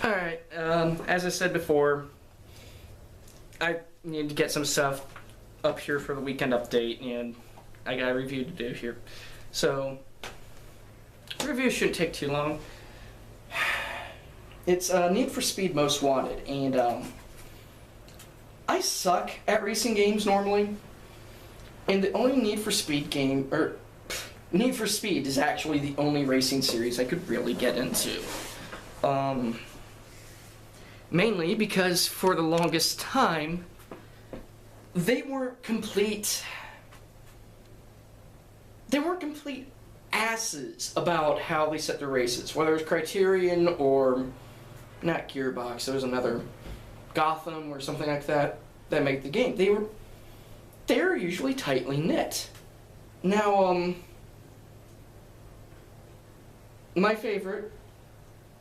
Alright, as I said before, I need to get some stuff up here for the weekend update, and I got a review to do here. So, the review shouldn't take too long. It's Need for Speed Most Wanted, and I suck at racing games normally, and the only Need for Speed game, or Need for Speed is actually the only racing series I could really get into. Mainly because for the longest time, they weren't complete asses about how they set their races. Whether it was Criterion or, not Gearbox, there was another, Gotham or something like that, that made the game. They're usually tightly knit. Now, my favorite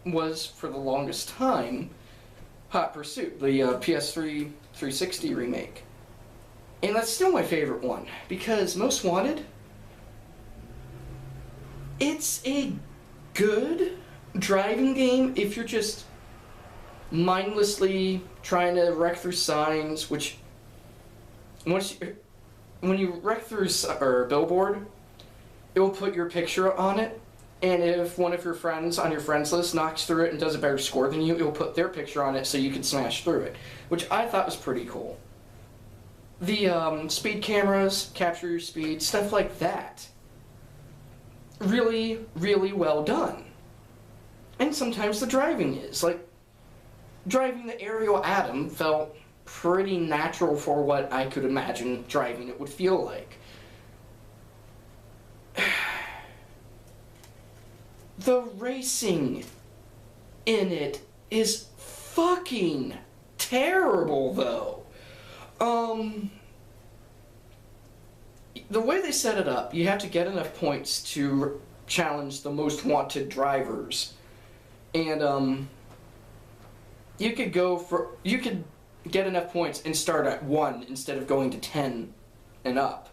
was, for the longest time, Hot Pursuit, the PS3 360 remake. And that's still my favorite one, because Most Wanted, it's a good driving game if you're just mindlessly trying to wreck through signs, which, when you wreck through a billboard, it will put your picture on it. And if one of your friends on your friends list knocks through it and does a better score than you, it will put their picture on it so you can smash through it, which I thought was pretty cool. The speed cameras, capture your speed, stuff like that. Really, really well done. And sometimes the driving is. Like, driving the Ariel Atom felt pretty natural for what I could imagine driving it would feel like. The racing in it is fucking terrible, though. The way they set it up, you have to get enough points to challenge the most wanted drivers. And, you could get enough points and start at 1 instead of going to 10 and up.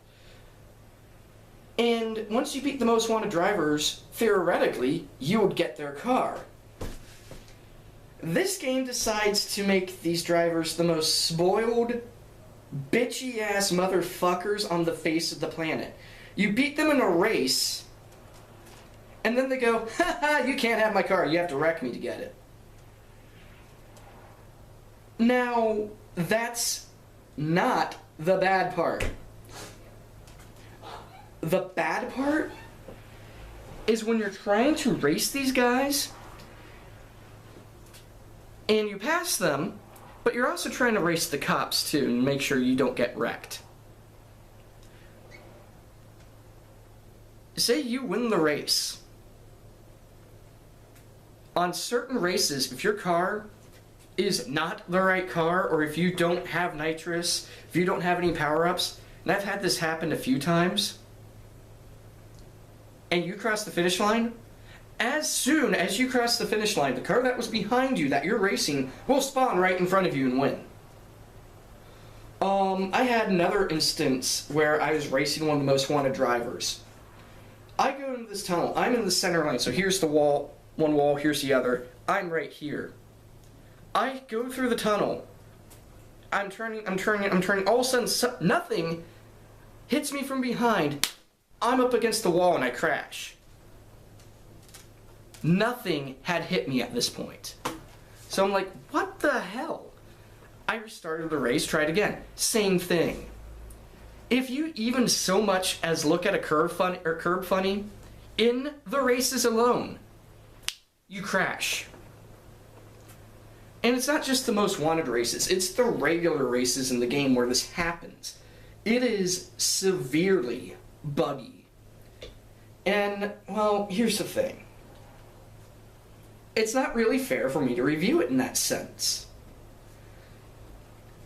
And once you beat the most wanted drivers, theoretically, you would get their car. This game decides to make these drivers the most spoiled, bitchy-ass motherfuckers on the face of the planet. You beat them in a race, and then they go, haha, you can't have my car, you have to wreck me to get it. Now, that's not the bad part. The bad part is when you're trying to race these guys and you pass them, but you're also trying to race the cops too and make sure you don't get wrecked. Say you win the race. On certain races, if your car is not the right car, or if you don't have nitrous, if you don't have any power-ups, and I've had this happen a few times, and you cross the finish line, as soon as you cross the finish line, the car that was behind you that you're racing will spawn right in front of you and win. I had another instance where I was racing one of the most wanted drivers. I go into this tunnel. I'm in the center lane, so here's the wall, one wall, here's the other. I'm right here. I go through the tunnel. I'm turning. All of a sudden, nothing hits me from behind. I'm up against the wall and I crash. Nothing had hit me at this point. So I'm like, what the hell? I restarted the race, tried again. Same thing. If you even so much as look at a curb funny, in the races alone, you crash. And it's not just the most wanted races, it's the regular races in the game where this happens. It is severely buggy. And, well, here's the thing. It's not really fair for me to review it in that sense.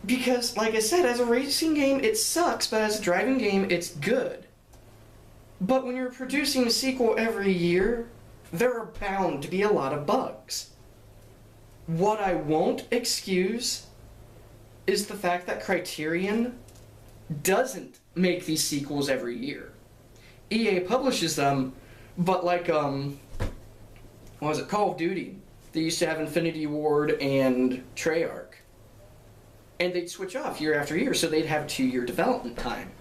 Because, like I said, as a racing game, it sucks, but as a driving game, it's good. But when you're producing a sequel every year, there are bound to be a lot of bugs. What I won't excuse is the fact that Criterion doesn't make these sequels every year. EA publishes them, but like, what was it, Call of Duty They used to have Infinity Ward and Treyarch. And they'd switch off year after year, so they'd have a 2-year development time.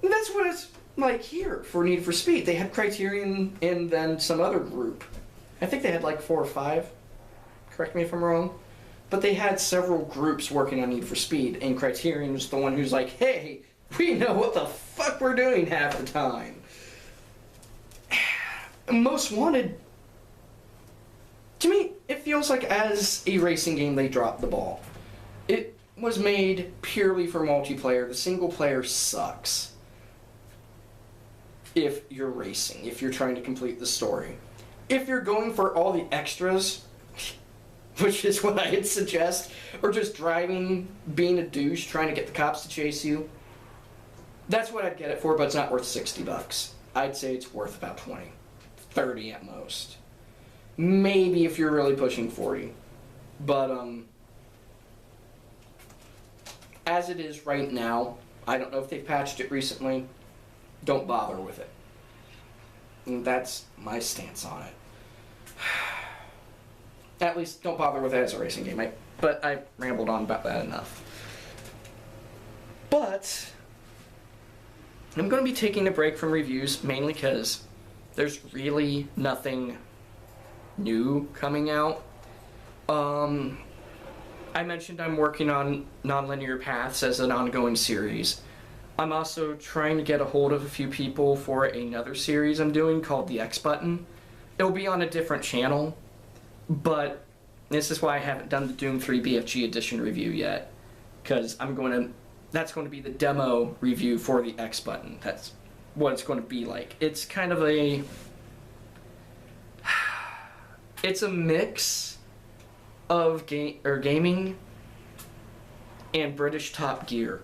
And that's what it's like here for Need for Speed. They had Criterion and then some other group. I think they had like 4 or 5. Correct me if I'm wrong. But they had several groups working on Need for Speed, and Criterion was the one who's like, hey, we know what the fuck we're doing half the time. Most Wanted, to me, it feels like as a racing game they dropped the ball. It was made purely for multiplayer. The single player sucks. If you're racing, if you're trying to complete the story. If you're going for all the extras, which is what I'd suggest, or just driving, being a douche, trying to get the cops to chase you, that's what I'd get it for, but it's not worth $60. I'd say it's worth about 20, 30 at most. Maybe if you're really pushing 40. But, as it is right now, I don't know if they've patched it recently, don't bother with it. And that's my stance on it. At least, don't bother with it as a racing game. But I rambled on about that enough. But I'm going to be taking a break from reviews, mainly because there's really nothing new coming out. I mentioned I'm working on Nonlinear Paths as an ongoing series. I'm also trying to get a hold of a few people for another series I'm doing called The X Button. It'll be on a different channel, but this is why I haven't done the Doom 3 BFG edition review yet, because that's going to be the demo review for the X Button. That's what it's going to be like. It's kind of it's a mix of gaming and British Top Gear.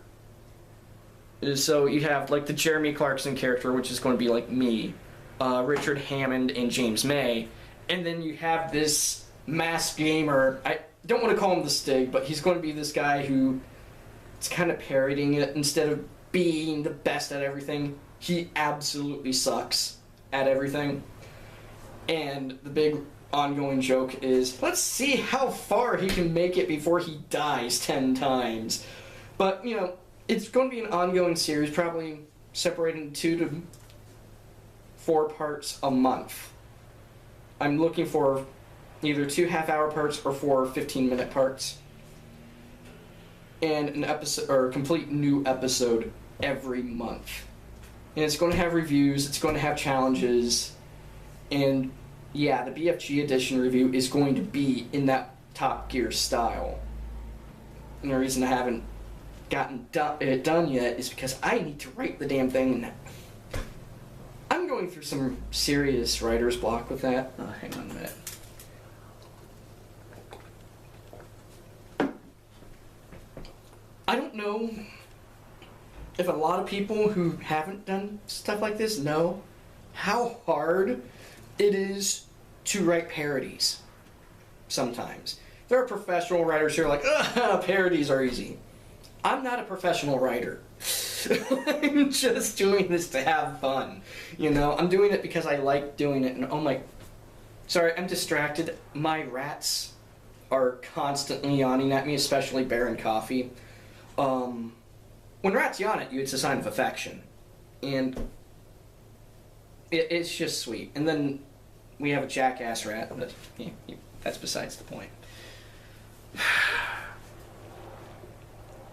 So you have like the Jeremy Clarkson character, which is going to be like me, Richard Hammond and James May, and then you have this masked gamer. I don't want to call him the Stig, but he's going to be this guy who is kind of parodying it. Instead of being the best at everything, he absolutely sucks at everything. And the big ongoing joke is, let's see how far he can make it before he dies 10 times. But, you know, it's going to be an ongoing series, probably separated into 2 to 4 parts a month. I'm looking for either 2 half-hour parts or 4 15-minute parts. And an episode, or a complete new episode every month. And it's going to have reviews, it's going to have challenges, and yeah, the BFG edition review is going to be in that Top Gear style. And the reason I haven't gotten it done yet is because I need to write the damn thing, and I'm going through some serious writer's block with that. Hang on a minute. I don't know if a lot of people who haven't done stuff like this know how hard it is to write parodies sometimes. There are professional writers who are like, parodies are easy. I'm not a professional writer. I'm just doing this to have fun. You know, I'm doing it because I like doing it. And oh my, sorry, I'm distracted. My rats are constantly yawning at me, especially Baron Coffee. When rats yawn at you, it's a sign of affection. And it's just sweet. And then we have a jackass rat, but that's besides the point.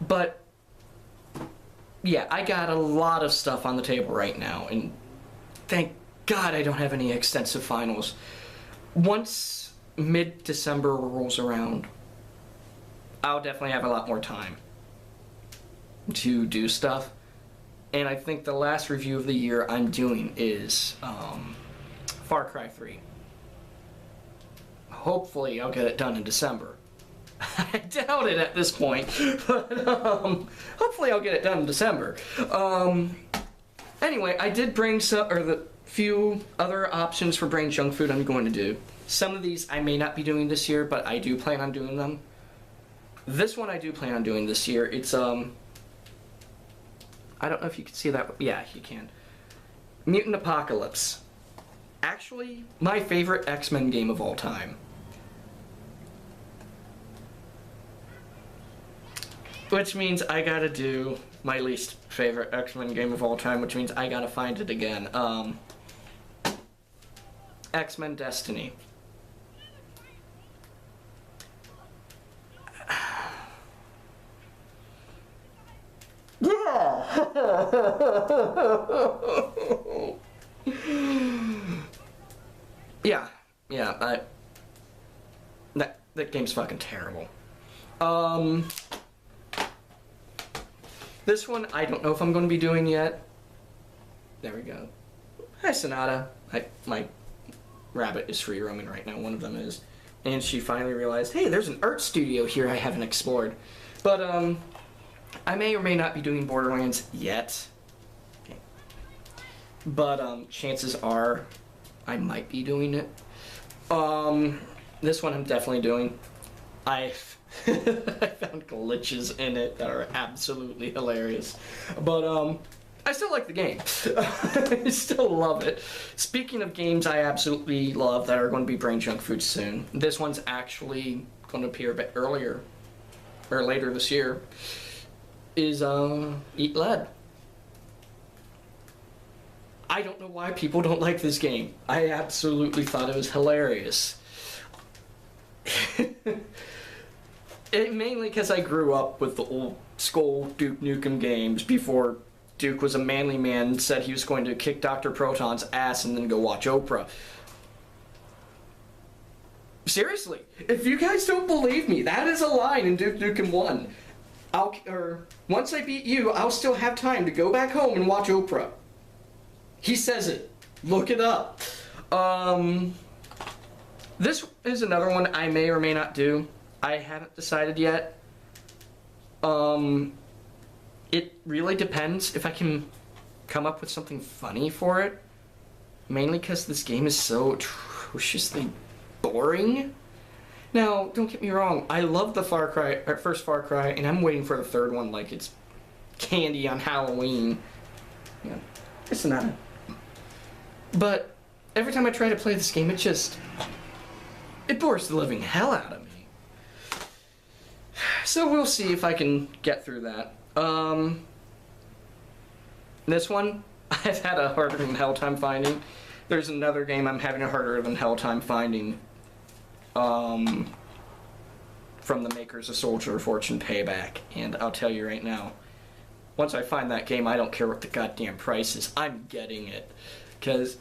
But yeah, I got a lot of stuff on the table right now, and thank God I don't have any extensive finals. Once mid-December rolls around, I'll definitely have a lot more time to do stuff. And I think the last review of the year I'm doing is Far Cry 3. Hopefully I'll get it done in December. I doubt it at this point, but hopefully I'll get it done in December. Anyway, I did bring the few other options for brain junk food I'm going to do. Some of these I may not be doing this year, but I do plan on doing them. This one I do plan on doing this year. It's I don't know if you can see that. Yeah, you can. Mutant Apocalypse. actually my favorite X-Men game of all time. Which means I gotta do my least favorite X-Men game of all time, which means I gotta find it again. X-Men Destiny. Yeah. Yeah, that game's fucking terrible. This one, I don't know if I'm going to be doing yet. There we go. Hi, Sonata. My rabbit is free roaming right now. One of them is. And she finally realized, hey, there's an art studio here I haven't explored. But, I may or may not be doing Borderlands yet. Okay. But, chances are I might be doing it. This one I'm definitely doing. I found glitches in it that are absolutely hilarious. But, I still like the game. I still love it. Speaking of games I absolutely love that are going to be Brain Junk Food soon, this one's actually going to appear a bit earlier, or later this year, is, Eat Lead. I don't know why people don't like this game. I absolutely thought it was hilarious. Mainly because I grew up with the old school Duke Nukem games before Duke was a manly man and said he was going to kick Dr. Proton's ass and then go watch Oprah. Seriously, if you guys don't believe me, that is a line in Duke Nukem 1. Once I beat you, I'll still have time to go back home and watch Oprah. He says it. Look it up. This is another one I may or may not do. I haven't decided yet. It really depends if I can come up with something funny for it. Mainly because this game is so atrociously boring. Now, don't get me wrong, I love the first Far Cry, and I'm waiting for the third one like it's candy on Halloween. Yeah, it's not. But every time I try to play this game, it bores the living hell out of me. So we'll see if I can get through that. This one, I've had a harder than hell time finding. There's another game I'm having a harder than hell time finding. From the makers of Soldier of Fortune Payback. And I'll tell you right now, once I find that game, I don't care what the goddamn price is. I'm getting it. Because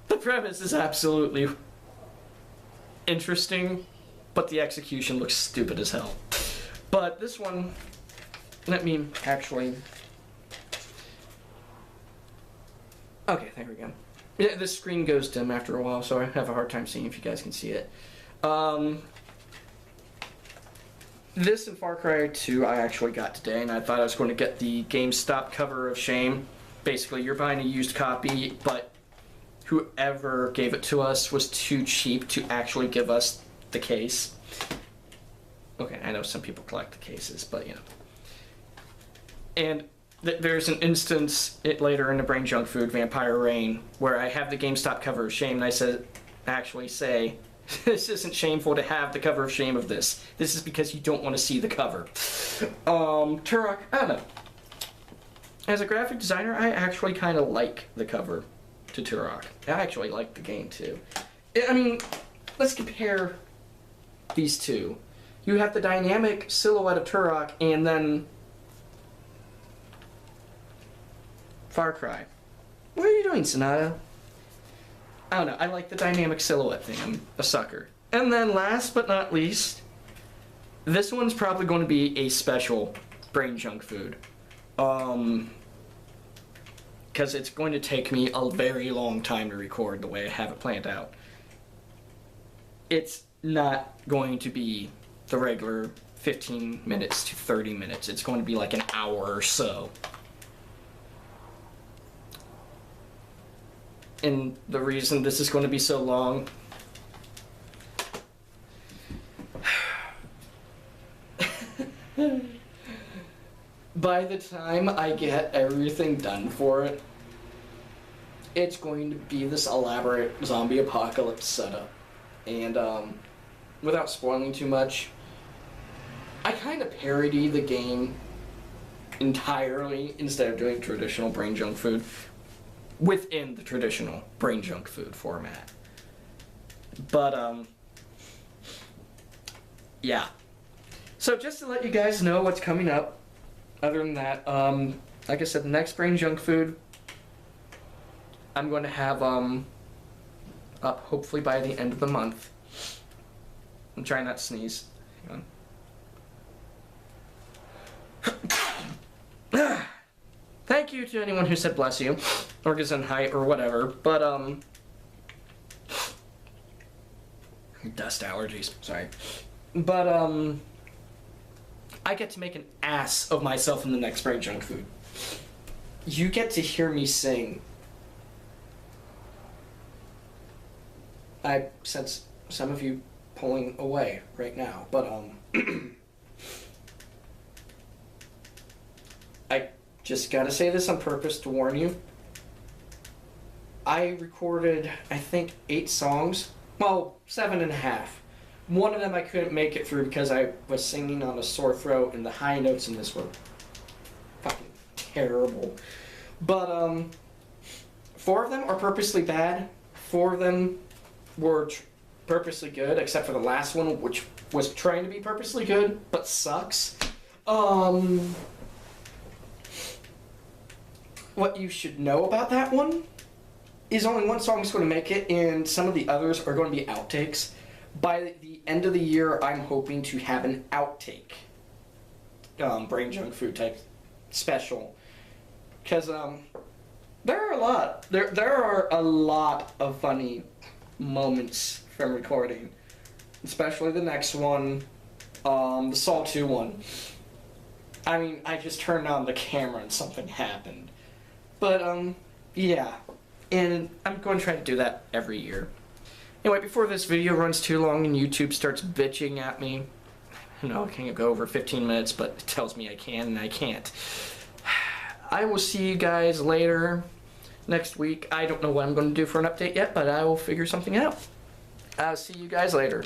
the premise is absolutely interesting, but the execution looks stupid as hell. But this one, let me actually... Okay, there we go. Yeah, the screen goes dim after a while, so I have a hard time seeing if you guys can see it. This and Far Cry 2 I actually got today, and I thought I was going to get the GameStop cover of shame. Basically, you're buying a used copy, but whoever gave it to us was too cheap to actually give us the case. Okay, I know some people collect the cases, but you know. And there's an instance later in the Brain Junk Food Vampire Rain where I have the GameStop cover of shame, and I say, this isn't shameful to have the cover of shame of this. This is because you don't want to see the cover. Turok, I don't know. As a graphic designer, I actually kind of like the cover to Turok. I actually like the game too. I mean, let's compare these two. You have the dynamic silhouette of Turok and then Far Cry. What are you doing, Sonata? I don't know, I like the dynamic silhouette thing. I'm a sucker. And then last but not least, this one's probably going to be a special Brain Junk Food. Because it's going to take me a very long time to record the way I have it planned out. It's not going to be the regular 15 minutes to 30 minutes. It's going to be like an hour or so. And the reason this is going to be so long... By the time I get everything done for it, it's going to be this elaborate zombie apocalypse setup. And without spoiling too much, I kind of parody the game entirely instead of doing traditional brain junk food within the traditional brain junk food format. But yeah. So just to let you guys know what's coming up, other than that, like I said, the next brain junk food I'm going to have up hopefully by the end of the month. I'm trying not to sneeze. Hang on. Thank you to anyone who said bless you, or Gesundheit, or whatever, but dust allergies, sorry. But I get to make an ass of myself in the next brain junk food. You get to hear me sing. I sense some of you pulling away right now, but I just gotta say this on purpose to warn you. I recorded, I think, 8 songs. Well, 7.5. One of them I couldn't make it through because I was singing on a sore throat and the high notes in this were fucking terrible. But 4 of them are purposely bad. 4 of them were purposely good, except for the last one, which was trying to be purposely good, but sucks. What you should know about that one is only one song is going to make it, and some of the others are going to be outtakes. By the end of the year, I'm hoping to have an outtake brain junk food type special, because there are a lot. There are a lot of funny moments from recording, especially the next one, the Saw 2 one. I mean, I just turned on the camera and something happened. But, yeah. And I'm going to try to do that every year. Anyway, before this video runs too long and YouTube starts bitching at me, I know I can't go over 15 minutes, but it tells me I can and I can't. I will see you guys later next week. I don't know what I'm going to do for an update yet, but I will figure something out. I'll see you guys later.